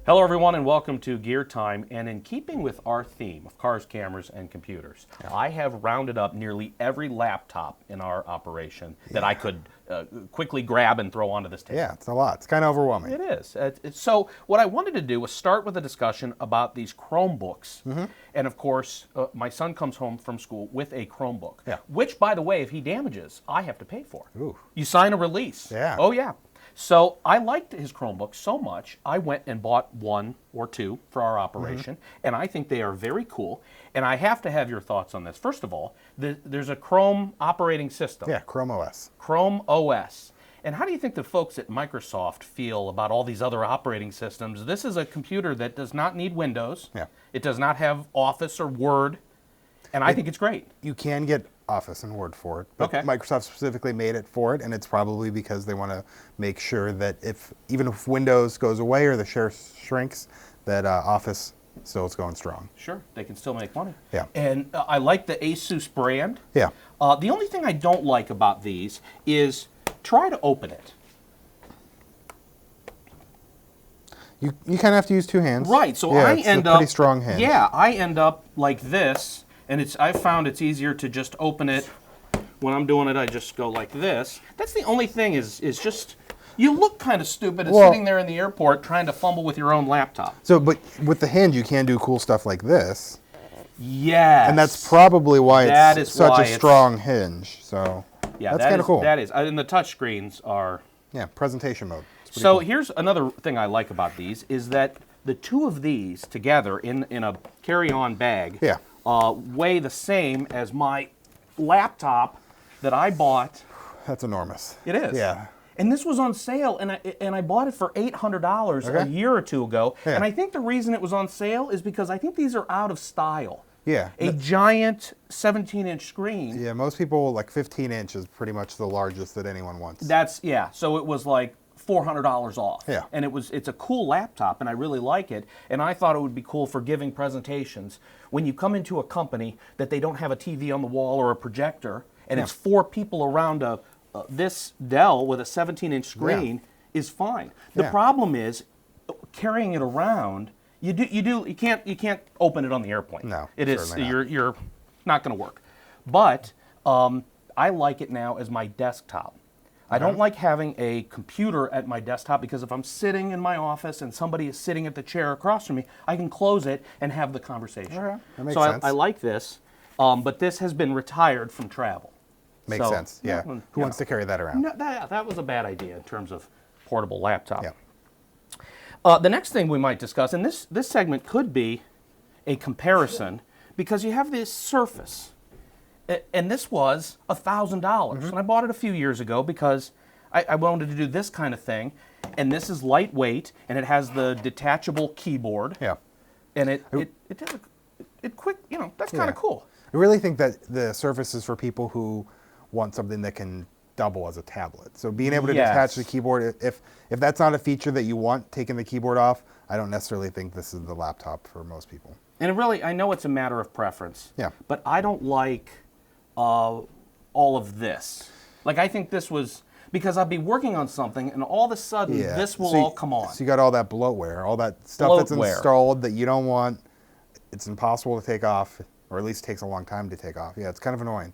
Hello everyone and welcome to GearTime, and in keeping with our theme of cars, cameras, and computers, I have rounded up nearly every laptop in our operation that I could quickly grab and throw onto this table. Yeah, it's a lot. It's kind of overwhelming. It is. So what I wanted to do was start with a discussion about these Chromebooks. And of course, my son comes home from school with a Chromebook, which, by the way, if he damages, I have to pay for. Ooh. You sign a release. Yeah. Oh, yeah. So I liked his Chromebook so much, I went and bought one or two for our operation, and I think they are very cool. And I have to have your thoughts on this. First of all, there's a Chrome operating system. Yeah, Chrome OS. Chrome OS. And how do you think the folks at Microsoft feel about all these other operating systems? This is a computer that does not need Windows. Yeah. It does not have Office or Word, and I think it's great. You can get Office and Word for it, but Microsoft specifically made it for it, and it's probably because they want to make sure that even if Windows goes away or the share shrinks, that Office still is going strong. Sure, they can still make money. Yeah. And I like the Asus brand. Yeah. The only thing I don't like about these is try to open it. You kind of have to use two hands. Right, so yeah, I it's end a up... pretty strong hand. Yeah, I end up like this, and I found it's easier to just open it. When I'm doing it, I just go like this. That's the only thing is just... You look kind of stupid as sitting there in the airport trying to fumble with your own laptop. So, but with the hand, you can do cool stuff like this. Yes. And that's probably why it's such a strong hinge. So, yeah, that's kind of cool. That is. And the touch screens are... Yeah, presentation mode. So cool. Here's another thing I like about these is that the two of these together in a carry-on bag weigh the same as my laptop that I bought. That's enormous. It is. Yeah. And this was on sale, and I bought it for $800 a year or two ago. Yeah. And I think the reason it was on sale is because I think these are out of style. Yeah. A giant 17-inch screen. Yeah, most people, like 15 inch is pretty much the largest that anyone wants. So it was like $400 off. Yeah. And it's a cool laptop, and I really like it. And I thought it would be cool for giving presentations. When you come into a company that they don't have a TV on the wall or a projector, and it's four people around this Dell with a 17-inch screen is fine. The problem is carrying it around. You can't open it on the airplane. No, it is you're not going to work. But I like it now as my desktop. I don't like having a computer at my desktop because if I'm sitting in my office and somebody is sitting at the chair across from me, I can close it and have the conversation. That makes sense. I like this, but this has been retired from travel. Makes sense. Yeah. Who wants to carry that around? No, that was a bad idea in terms of portable laptop. Yeah. The next thing we might discuss, and this segment could be a comparison, because you have this Surface, and this was $1,000. And I bought it a few years ago because I wanted to do this kind of thing, and this is lightweight, and it has the detachable keyboard. Yeah. And it quick, that's kind of cool. I really think that the Surface is for people who want something that can double as a tablet. So being able to detach the keyboard, if that's not a feature that you want, taking the keyboard off, I don't necessarily think this is the laptop for most people. And really, I know it's a matter of preference. Yeah. But I don't like all of this. Like, I think this was, because I'd be working on something and all of a sudden this will all come on. So you got all that bloatware, all that stuff that's installed that you don't want. It's impossible to take off, or at least takes a long time to take off. Yeah, it's kind of annoying.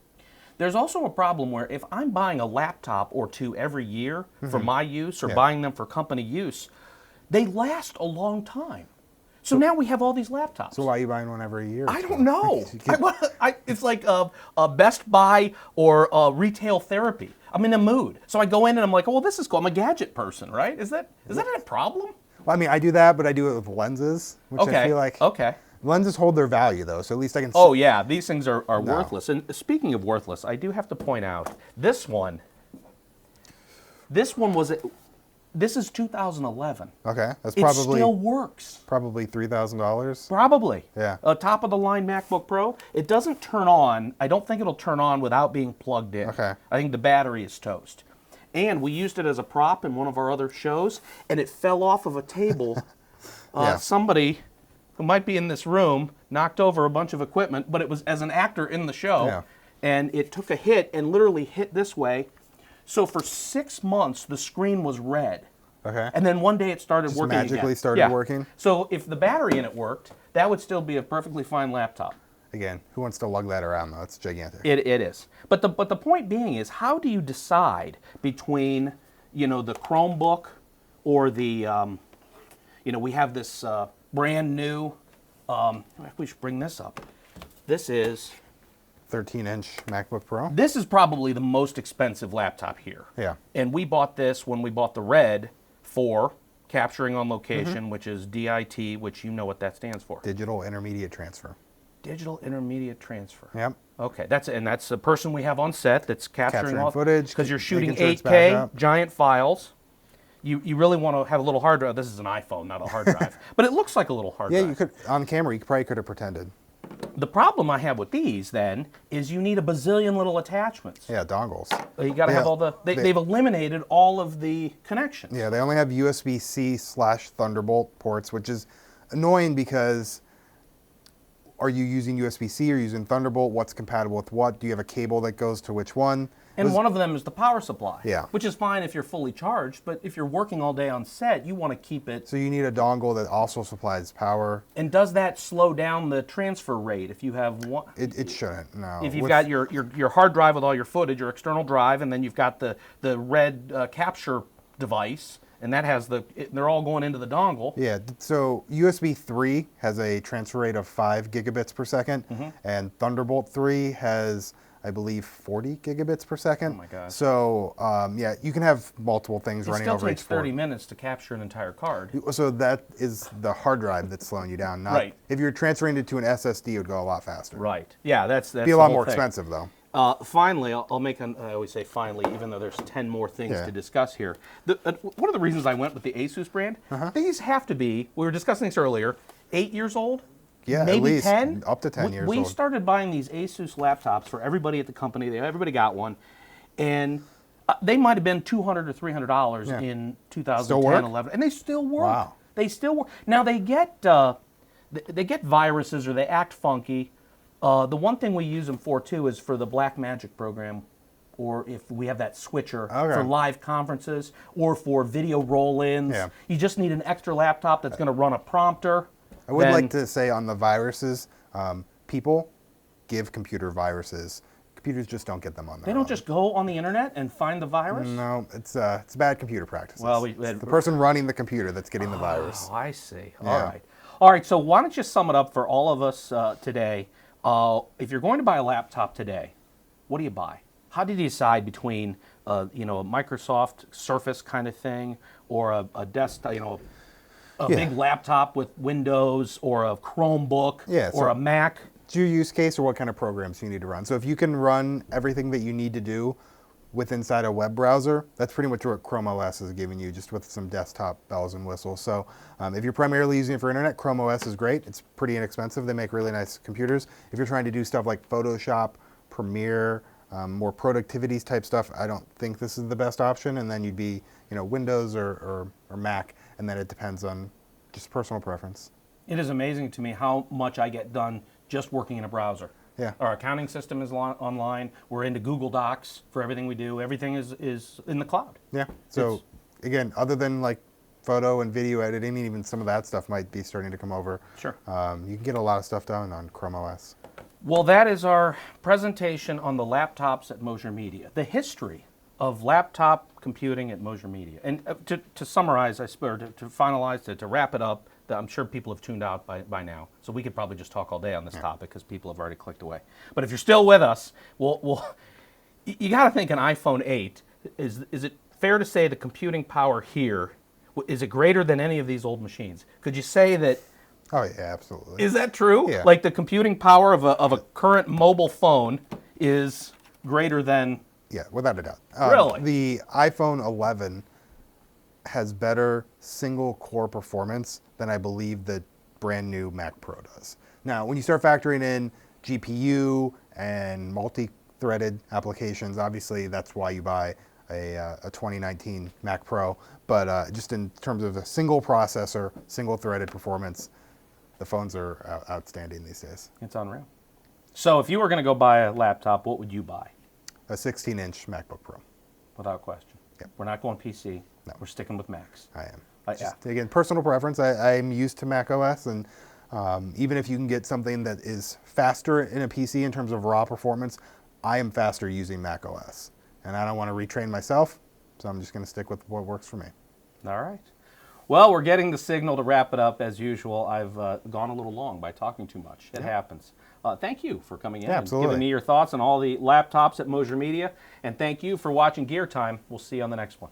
There's also a problem where if I'm buying a laptop or two every year for my use or buying them for company use, they last a long time. So now we have all these laptops. So why are you buying one every year? I don't know. It's like a Best Buy or retail therapy. I'm in a mood. So I go in and I'm like, oh, well, this is cool. I'm a gadget person, right? Is that a problem? Well, I mean, I do that, but I do it with lenses, which I feel like... Lenses hold their value, though, so at least I can see. Oh, yeah, these things are worthless. And speaking of worthless, I do have to point out, this is 2011. Okay, that's probably... It still works. Probably $3,000? Probably. Yeah. A top-of-the-line MacBook Pro. It doesn't turn on. I don't think it'll turn on without being plugged in. Okay. I think the battery is toast. And we used it as a prop in one of our other shows, and it fell off of a table. Somebody who might be in this room knocked over a bunch of equipment, but it was as an actor in the show, and it took a hit and literally hit this way. So for 6 months, the screen was red. Okay. And then one day it started Just working magically again. started working? So if the battery in it worked, that would still be a perfectly fine laptop. Again, who wants to lug that around, though? It's gigantic. It is. But the point being is, how do you decide between, the Chromebook or the, we have this brand new, we should bring this up. This is 13-inch MacBook Pro? This is probably the most expensive laptop here. Yeah. And we bought this when we bought the Red for capturing on location, which is DIT, which you know what that stands for. Digital Intermediate Transfer. Digital Intermediate Transfer. Yep. Okay, that's the person we have on set that's capturing all footage, because you're shooting making sure it's 8K back up. giant files. You really want to have a little hard drive. This is an iPhone, not a hard drive, but it looks like a little hard drive. Yeah, you could on camera. You probably could have pretended. The problem I have with these then is you need a bazillion little attachments. Yeah, dongles. You got to have all the. They've eliminated all of the connections. Yeah, they only have USB-C/Thunderbolt ports, which is annoying because are you using USB-C or using Thunderbolt? What's compatible with what? Do you have a cable that goes to which one? And one of them is the power supply. Yeah. Which is fine if you're fully charged, but if you're working all day on set, you want to keep it. So you need a dongle that also supplies power. And does that slow down the transfer rate if you have one? It shouldn't, no. If you've got your hard drive with all your footage, your external drive, and then you've got the red capture device, and that has they're all going into the dongle. Yeah, so USB 3 has a transfer rate of 5 gigabits per second, and Thunderbolt 3 has, I believe, 40 gigabits per second. Oh my gosh. So, yeah, you can have multiple things running over each It still takes 30 port. minutes to capture an entire card. So that is the hard drive that's slowing you down. Not, Right. If you're transferring it to an SSD, it would go a lot faster. Right. Yeah, that's Be a the lot whole more thing. expensive, though. Finally, I'll make I always say finally, even though there's 10 more things Yeah. to discuss here. One of the reasons I went with the Asus brand, these have to be, we were discussing this earlier, 8 years old? Yeah, maybe at least 10? up to 10 years We old. started buying these Asus laptops for everybody at the company. Everybody got one. And they might have been $200 or $300 in 2010, Still work? 11. And they still work. Wow. They still work. Now, they get viruses or they act funky. The one thing we use them for, too, is for the Blackmagic program, or if we have that switcher for live conferences, or for video roll-ins. Yeah. You just need an extra laptop that's going to run a prompter. I would like to say on the viruses, people give computer viruses. Computers just don't get them on their They don't own. just go on the internet and find the virus? No, it's bad computer practices. Well, It's the person running the computer that's getting the virus. Oh, I see. Yeah. All right, so why don't you sum it up for all of us today? If you're going to buy a laptop today, what do you buy? How did you decide between a Microsoft Surface kind of thing or a desktop, big laptop with Windows or a Chromebook or a Mac? It's your use case or what kind of programs you need to run. So if you can run everything that you need to do inside a web browser, that's pretty much what Chrome OS is giving you, just with some desktop bells and whistles. So if you're primarily using it for internet, Chrome OS is great. It's pretty inexpensive. They make really nice computers. If you're trying to do stuff like Photoshop, Premiere, more productivity type stuff, I don't think this is the best option. And then you'd be, Windows or Mac, and then it depends on just personal preference. It is amazing to me how much I get done just working in a browser. Yeah. Our accounting system is online. We're into Google Docs for everything we do. Everything is in the cloud. Yeah. So again, other than like photo and video editing, even some of that stuff might be starting to come over. Sure. You can get a lot of stuff done on Chrome OS. Well, that is our presentation on the laptops at Mosier Media, the history of laptop computing at Mosier Media. And to summarize, to finalize, to wrap it up, I'm sure people have tuned out by now, so we could probably just talk all day on this topic because people have already clicked away. But if you're still with us, you got to think an iPhone 8, is it fair to say the computing power here, is it greater than any of these old machines? Could you say that? Oh yeah, absolutely. Is that true? Yeah. Like the computing power of a current mobile phone is greater than? Yeah, without a doubt. Really? The iPhone 11 has better single core performance than I believe the brand new Mac Pro does. Now, when you start factoring in GPU and multi-threaded applications, obviously that's why you buy a 2019 Mac Pro. But just in terms of a single processor, single threaded performance, the phones are outstanding these days. It's unreal. So if you were going to go buy a laptop, what would you buy? A 16-inch MacBook Pro. Without question. Yep. We're not going PC. No. We're sticking with Macs. I am. Yeah. Just, again, personal preference. I'm used to Mac OS, and even if you can get something that is faster in a PC in terms of raw performance, I am faster using Mac OS. And I don't want to retrain myself, so I'm just going to stick with what works for me. All right. Well, we're getting the signal to wrap it up as usual. I've gone a little long by talking too much. It happens. Thank you for coming in and giving me your thoughts on all the laptops at Mosier Media. And thank you for watching Gear Time. We'll see you on the next one.